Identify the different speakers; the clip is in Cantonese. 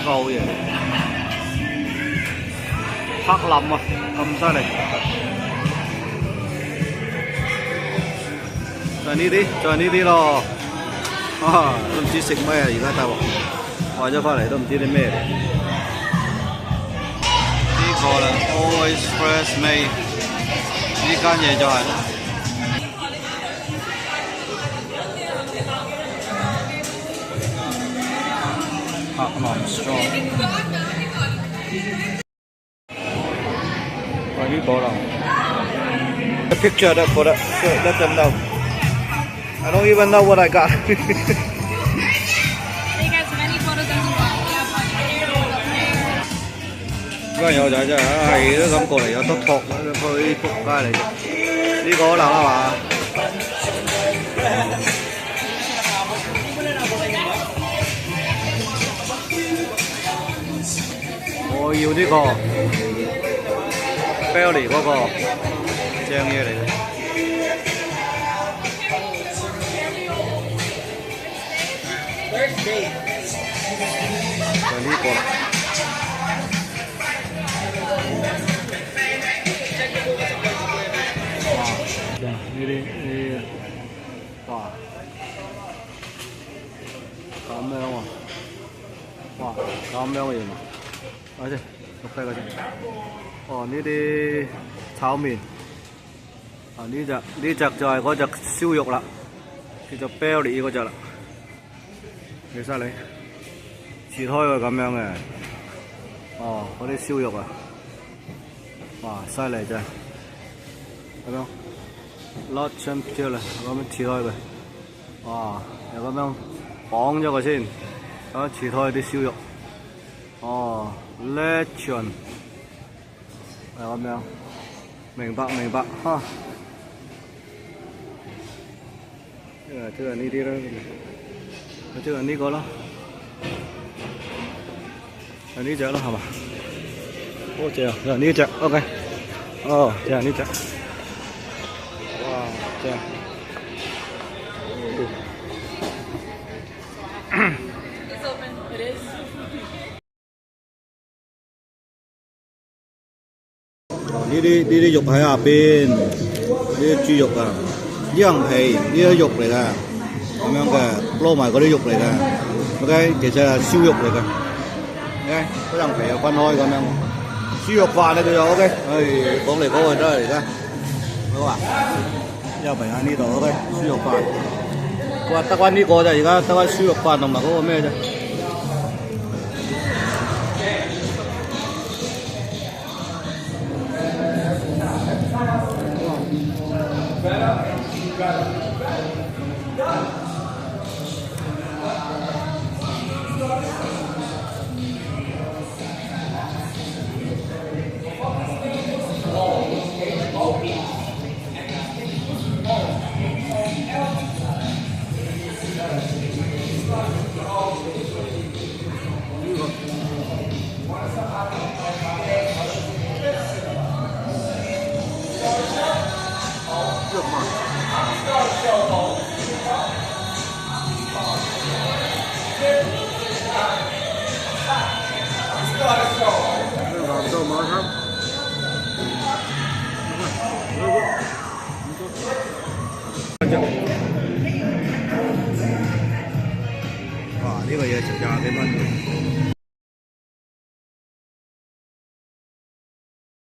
Speaker 1: 個好嘢，黑林啊，咁犀利。就係呢啲，就係呢啲咯。啊，都唔知食咩啊！而家大鑊，買咗翻嚟都唔知啲咩嚟。呢個啦 ，Always Fresh Made， 呢間嘢就係。黑林 Strong。係呢個啦。The picture that for that, so let them know. I don't even know what I got.
Speaker 2: Take as many photos as you want. We have one here, one up there.
Speaker 1: 嗰個友仔真係都咁過嚟有得托啦，佢仆街嚟。呢個可能係嘛？我要呢個 Belly 嗰個正嘢嚟嘅。就呢個啦。哇！呢啲，哇！咁樣喎，哇！咁樣嘅嘢嘛，睇先，錄低佢先。哦，呢啲炒麵，啊呢隻就係嗰隻燒肉啦，叫做 Belly 嗰隻啦。其實你切開佢咁樣嘅，哦，嗰啲燒肉啊，哇，犀利真係，咁樣 Lord Champion 啦，咁樣切開佢，哇，又咁樣綁咗佢先，咁樣切開啲燒肉，哦 ，Lechon， 係咁樣，明白哈，即係呢啲啦。即係呢個咯，係呢隻咯，係嘛？哦，正，就係呢隻 ，OK。哦，就係呢隻。哇，正。
Speaker 2: It's open. It is.
Speaker 1: 呢啲肉喺下邊，呢啲豬肉啊，羊皮呢啲肉嚟㗎。咁樣嘅撈埋嗰啲肉嚟嘅 ，OK， 其實係燒肉嚟嘅 ，OK， 嗰層皮又分開咁樣，豬肉飯咧佢就 OK， 講嚟講去都係而家，好啊，有皮喺呢度 OK， 豬肉飯，佢話得翻呢個啫，而家得翻豬肉飯同埋嗰個咩啫。哇！呢個嘢成20幾蚊。